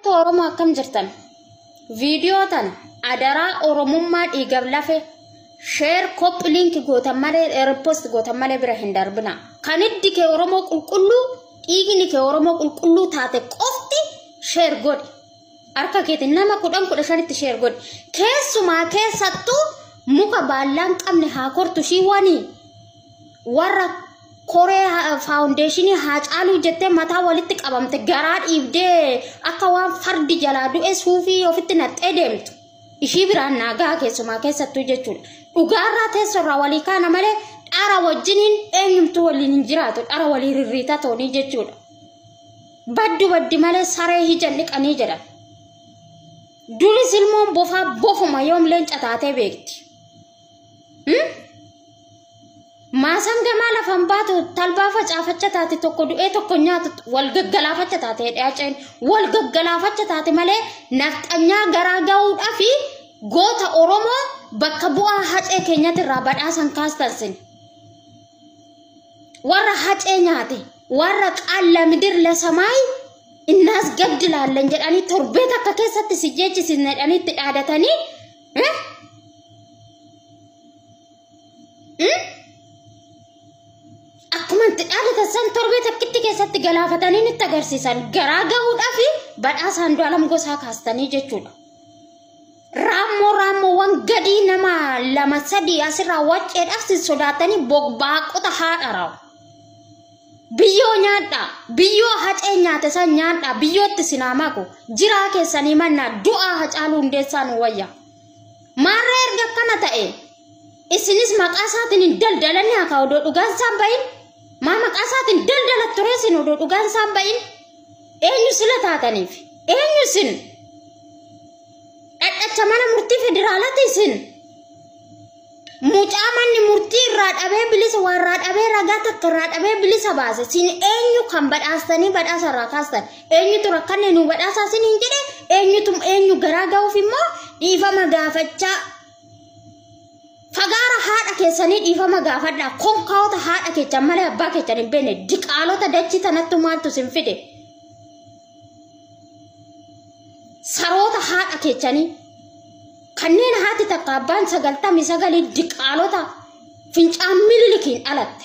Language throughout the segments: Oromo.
Oromoo akkam jirtan video tan adara oromummaa dhiigab lafe share copy link gootan malee repost gootan malee bira hin darbina kan iddi ke Oromoo qulqullu dhiigni ke Oromoo qulqullu taate qofti share god arka keetin nama kudhan shanitti share god keessumaa keessattu muka baallaan qabne haa kortu shi wani warra Korea Foundation Haacaaluu jettee mataa walitti qabamte garaa dhiibdee akka waan fardi jalaa du'e suufii ofitti naxxee deemtu ishii biraan naagaa keessumaa keessattuu jechuudha dhugaarraa teessorraa walii kaana malee dhara wajjiniin eenyumtuu waliin hin jiraatu dhara walii rirriita toonii jechuudha baddi malee saree hijan dhiqanii jedhan duris ilmoon bofaa bofuma yoom leenca taatee beekti Maasan gamaa lafan baatu talbaa facaafacha taate tokko du'ee tokko nyaatu wal gaggalaafacha taate dhiyaaceen wal gaggalaafacha taate malee nafxanyaa garaa ga'uudhaa fi goota Oromoo bakka bu'aa hacee keenyatti irraa badhaasan kaastansin warra hacee nyaate warra qaalla midir la samaay innaas gabdi laallan jedhanii torbeet akka keessatti si jeechisiin jedhanii itti dhaadatanii Akkumanti dhaalita san torbeet akkitti keessatti galaafatanii nutti agarsiisan garaa ga'uudhaa fi badhaasaan du'alam gosaa kaastanii jechuudha. Raammoo gadii nama lama sadii asirraa wacceedhaaf si sodaatanii bogbaaqota haadha raawu. Biyyoo nyaadhaa biyyoo hacee nyaate san nyaadhaa biyyootti sinaamaku jiraa keessanii mannaa du'aa Haacaaluu Hundeessaan wayya. Maarra erga akkana ta'e isinis maqaa isaatiin hin daldalanii akka odoo dhugaan isaan bahin maqaa isaatiin daldalat ture isin odoo dhugaan isaan bahin eenyu sila taataniif eenyu isin dhadhacha mana murtii federaalaati isin mucaa manni murtii irraa dhabee bilisa warraa dhabee ragaa takka irraa dhabee bilisa baase isin eenyu kan badhaastanii badhaasa irraa kaastan eenyutu rakkanne nu badhaasaa isin hin jedhe eenyu garaa ga'uuf immoo dhiifama gaafachaa Fagaara haadha keessanii dhiifama gaafadhaa konkaawota haadha keessan malee abbaa keessan hin beekne diqaalota dachii tanatti maaltu sin fide saroota haadha keessanii kanneen haati takka abbaan 99 diqaalota fincaan mililikiin alatte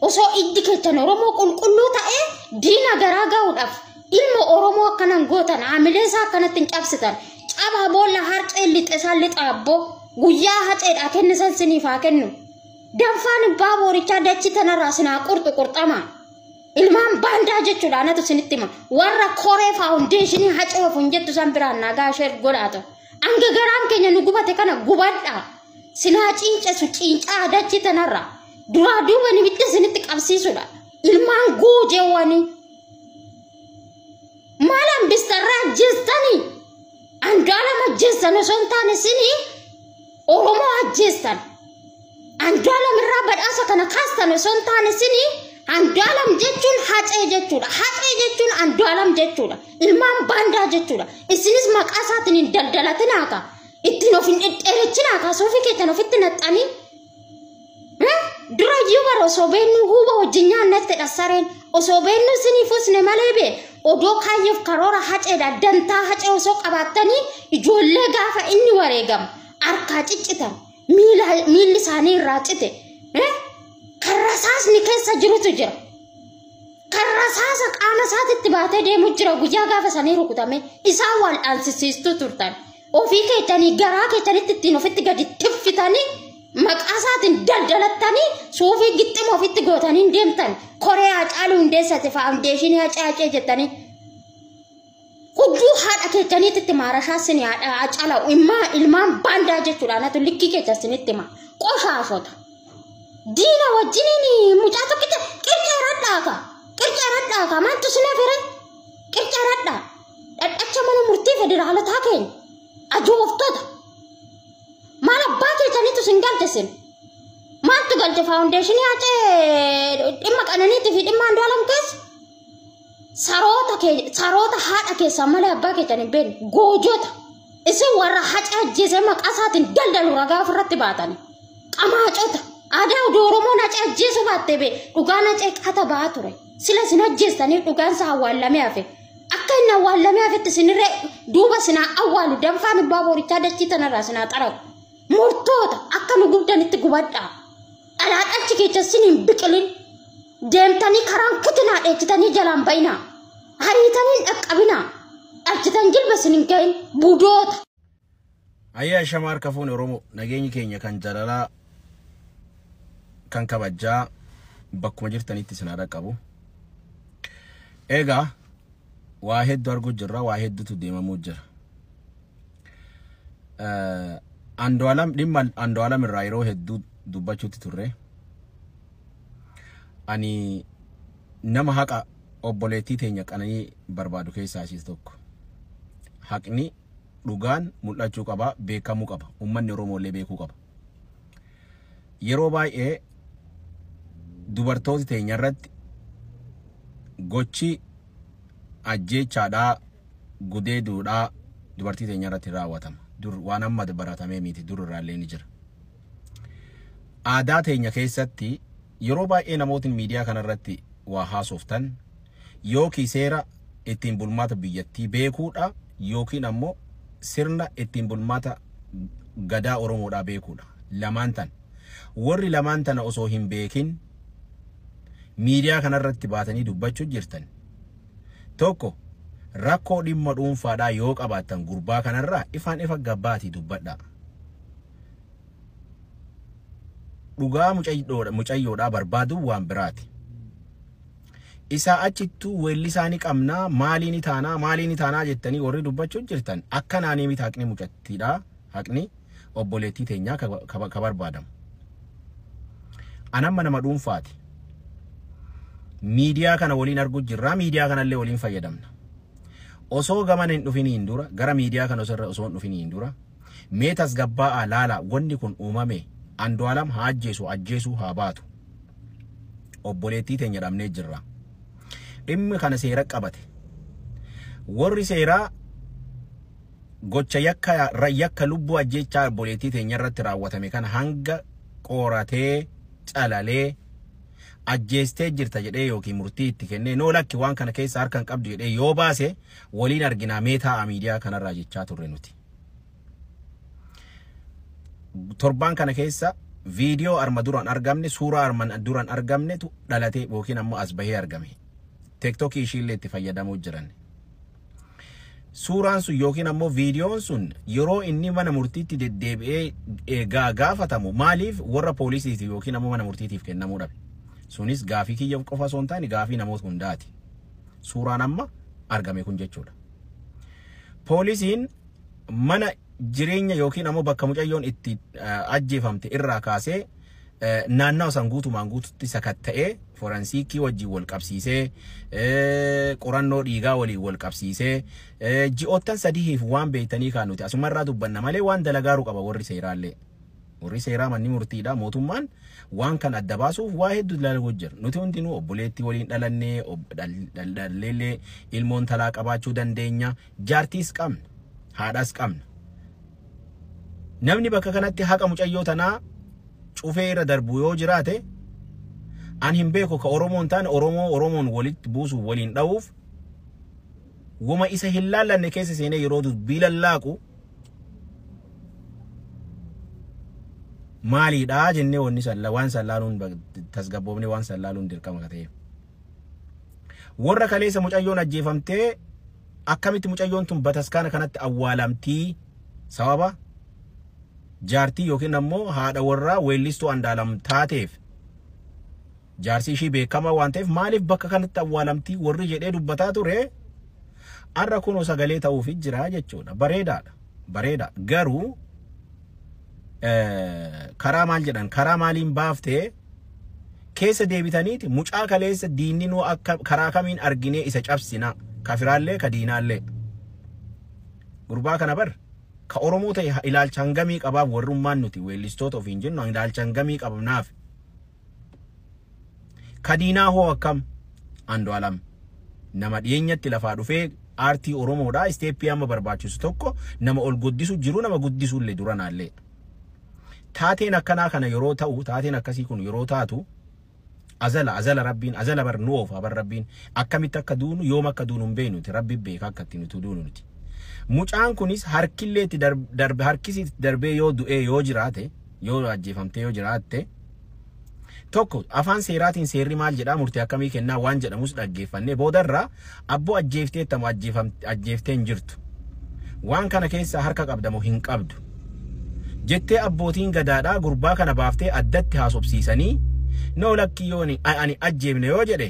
osoo iddi keessan Oromoo qulqulluu ta'ee diina garaa ga'uudhaaf ilma Oromoo akkanan gootan aamilee isaa akkanatti hin cabsitan cabaa boolla harcee lixeesaan lixaabboo guyyaa haceedhaa kennisan siniif haa kennu danfaan baaboorichaa dachi tanarraa sinaa qurxama ilmaan baandaa jechuudha natu sinitti hima warra Korea Foundation hacee of hin jettu san biraan nagaa ishee godhaatu anga garaan keenya nu gubate kana gubadhaa sinaa cincesu cincaa dachi tanarraa duraa duuba ni bitte sinitti qabsiisudha ilmaan goojeewwanii maalaan bistarraa jeestanii Andu'aalama jeestan osoo hin taane sinii Oromoo ajjeestan Andu'aalam irraa badhaasa kana kaastan osoo hin taane sinii Andu'aalam jechuun hacee jechuudha hacee jechuun Andu'aalam jechuudha ilmaan baandaa jechuudha isinis maqaa isaatiin hin daldalatin haaka ittiin of hin dhedheerechin haaka suufii keessan ofitti naxxanii dura iyyuu bara osoo beennu huuba wajjin nyaannetti dhassareen osoo beennu sinii fusne malee bee odoo kaayyoof karoora haceedha dantaa hacee osoo qabaattanii ijoollee gaafa inni wareegamu arkaa ciccitan miilli isaanii irraa cite karrasaasni keessa jirutu jira karrasaasa qaama isaatitti baatee deemu jira guyyaa gaafa sanii rukutame isaan wal'aansisiistuu turtan ofii keessanii garaa keessanitti ittiin ofitti gadi tiffitanii maqaa isaatiin daldalattanii suufii gixxima ofitti gootanii deemtan Korea Haacaaluu Hundeessate Foundation hacee jettanii Hudduu haadha keessanitti maarashaa sinii Haacaalaa ilmaan baandaa jechuudha natu likkii keessa sinitti ma qoshaashota diina wajjiniin mucaa tokkitti qircaradhaa ka maaltu sina fire qircaradhaa dhadhacha mana murtii federaalotaa keenya ajooftota maal abbaa keessanitti sin galtesin maaltu galte Foundation hacee dhimma qananiitii fi dhimma Andu'aalam keessa saroota haadha keessan malee abbaa keessan hin beekne goojota isin warra hacee ajjeese maqaa isaatiin daldalu ragaa ofirratti baatanii qamaacota aadaa Oromoon hacee ajjeesuu baattee bee dhugaan hacee qata ba'aa ture sila sin ajjeestanii dhugaan isaa awwaallamee hafe akka keenya awwaalamee afetti sinirree duuba sinaa awwaalu danfaan baaburicha dachii tanarraa sinaa xaragu murtoota akka nu gubdanitti gubadhaa alaaqachi keessa siniin biqilin deemtanii karaan kutinaa dheechitanii jalaan bayinaa hariitanii dhaqqabinaa achitan jilba sinin gahin budoota. Ayyaa shamaar kafuun Oromoo nageenyi keenya kan jalalaa kan kabajaa bakkuma jirtanitti sinaa dhaqqabu. Egaa waa hedduu arguu jirra, waa hedduutu deemamuu jira. Andu'aalam irraa yeroo hedduu dubbachuutti turre. Ani nama haqa obboleettii teenya qananii barbaadu keessaa ishee tokko. Haqni dhugaan mul'achuu qaba, beekamuu qaba. Uummanni Oromoo illee beekuu qaba. Yeroo baay'ee dubartoota teenya irratti gochi ajjeechaadhaa gudeeduudhaa dubartii teenya irratti raawwatama. Dur waan amma baratamee miti dur irraallee ni jira. Aadaa teenya keessatti yeroo baay'ee namootni miidiyaa kanarratti waa haasoftan yookiin seera ittiin bulmaata biyyattii beekuudha yookiin ammoo sirna ittiin bulmaata gadaa Oromoodhaa beekuudha. Lamaan tan warri lamaan tana osoo hin beekin miidiyaa kanarratti baatanii dubbachuu jirtan. Tokko rakkoo dhimma dhuunfaadhaa yoo qabaatan gurbaa kanarraa ifaan ifa gabbaatii dubbadhaa. Dhugaa mucayyoodhaa barbaadu waan biraati. Isaa achittuu weelli isaanii qabnaa maaliin taanaa jettanii warri dubbachuu jirtan akka naanii miti haqni mucattiidhaa haqni obboleettii teenyaa ka barbaadamu. Anamma nama dhuunfaati. Miidiyaa kana waliin arguu jirra, miidiyaa kanallee waliin fayyadamna. Osoo gaman hin dhufiniin dura gara miidiyaa kana osoo hin dhufiniin dura meetas gabbaa laala wanni kun uumame Andu'aalam haa ajjeesu haa baatu. Obboleettii teenya dhabnee jirra. Dhimmi kana seera qabate. Warri seeraa gocha yakka lubbuu ajjeechaa obboleettii teenya irratti raawwatame kana hanga qoratee calalee ajjeestee jirta jedhee yookiin murtii itti kennee noo lakki waan kana keessa harkaan qabdu jedhee yoo baase waliin arginaa meetaa miidiyaa kanarraa jechaa turre nuti. Torban kana keessa viidiyoo arma duraan argamne suuraa arman duraan argamnetu dhalatee yookiin ammoo as bahee argame. TikTok ishiillee itti fayyadamuu jiran. Suuraan sun yookiin ammoo viidiyoon sun yeroo inni mana murtiitti deddeebi'ee gaafatamu maaliif warra poolisiitiif yookiin ammoo mana murtiitiif kennamuu dhabe. Sunis gaafii kiyya qofa osoo hin taane gaafii namoota hundaati. Suuraan amma argame kun jechuudha. Poolisiin mana jireenya yookiin ammoo bakka mucayyoon itti ajjeefamte irraa kaasee naannoo san guutumaan guututti sakatta'ee forensiikii wajjin wal qabsiisee qorannoo dhiigaa waliin wal qabsiisee ji'oottan sadiif waan beeytanii kaan nuti asumarraa dubbanna malee waan dalagaaruu qaba warri seeraallee. Warri seeraa manni murtiidha mootummaan waan kan adda baasuuf waa hedduu dalaguu jira. Nuti hundinuu obboleettii waliin dhalannee dhalleellee ilmoon talaa qabaachuu dandeenya. Jaartiis qabna, haadhaas qabna. Namni bakka kanatti haqa mucayyoo tanaa cufee irra darbu yoo jiraate an hin beeku ka Oromoon taane Oromoon walitti buusuuf waliin dha'uuf wama isa hin laallanne keessa seenee yeroo dubbii lallaaqu maaliidhaa jennee waan sallaaluun tasgabboofnee waan sallaaluun dirqama ta'e. Warra kaleessa mucayyoon ajjeefamtee akkamitti mucayyoon tun bataskaana kanatti awwaalamtii sababa jaartii yookiin ammoo haadha warraa weellistuu Andu'aalam taateef jaarsi ishii beekama waan ta'eef maaliif bakka kanatti awwaalamtii warri jedhee dubbataa ture arra kunoo sagalee ta'uuf jira jechuudha. Bareeda garuu karaa maal jedhan karaa maaliin baaftee keessa deebitaniiti mucaa kaleessa diinni nuu akka karaa kamiin arginee isa cabsina kafiraallee ka diinaallee gurbaa kana bar ka Oromoo ta'e ilaalcha hangamii qabaaf warrummaan nuti weellistoota ofiin jennu ilaalcha hangamii qabnaaf ka diinaa hoo akkam Andu'aalam nama dhiyeenyatti lafaa dhufee aartii Oromoodhaa isteeppii amma barbaachisu tokko nama ol guddisu jiru nama guddisuullee duranaallee. Taateen akkanaa kana yeroo ta'u taateen akkasii kun yeroo taatu azala rabbiin azala bar nu oofa bar rabbiin akkamitti akka duunu yoom akka duunu hin beeknuti rabbi beeka akka itti nuti duunu nuti. Mucaan kunis harkilleetti harkisi darbee yoo du'ee yoo jiraate yoo ajjeefamtee yoo jiraatte tokko afaan seeraatiin seerri maal jedhaa murtii akkamii kennaa waan jedhamus dhaggeeffannee boodarraa abboo ajjeefteettamu ajjeeftee hin jirtu waan kana keessa harka qabdamu hin qabdu jettee abbootiin gadaadhaa gurbaa kana baaftee addatti haasofsiisanii noo lakki yooni ani ajjeefne yoo jedhe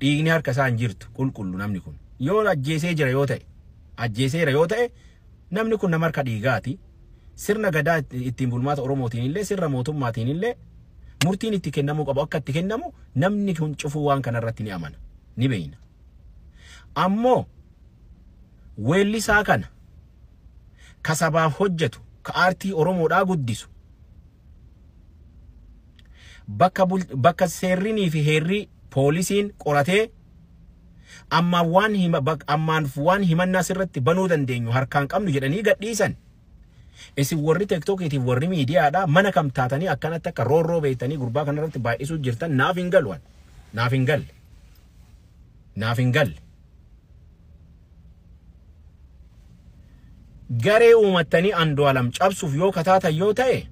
dhiigni harka isaa hin jirtu qulqullu namni kun yoo ajjeesee jira yoo ta'e ajjeeseera yoo ta'e namni kun nama harka dhiigaati. Sirna gadaa ittiin bulmaata Oromootiin illee sirna mootummaatiin illee murtiin itti kennamuu qabu akka itti kennamu namni kun cufuu waan kana irratti ni amana ni beeyna. Ammoo weellisaa kana ka sabaaf hojjetu ka aartii Oromoodhaa guddisu bakka seerrinii fi heerri poolisiin qoratee ammaan waan himannaa sirratti banuu dandeenyu harkaan qabnu jedhanii gadhiisan. Isin warri TikTokiitiif warri miidiyaadhaa mana kam taatanii akkanatti akka roorroo beektanii gurbaa kanarratti baay'isuu jirtan naaf hin galu. Naaf hin galle. Garee uumattanii Andu'aalam cabsuuf yoo kataatan yoo ta'e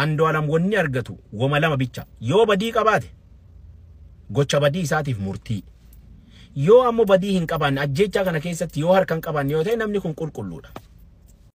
Andu'aalam wanni argatu wama lama bicha yoo badii qabaate gocha badii isaatiif murtii yoo ammoo badii hin qabaanne ajjechaa kana keessatti yoo harkan qabaanne yoo ta'e namni kun qulqulluudha.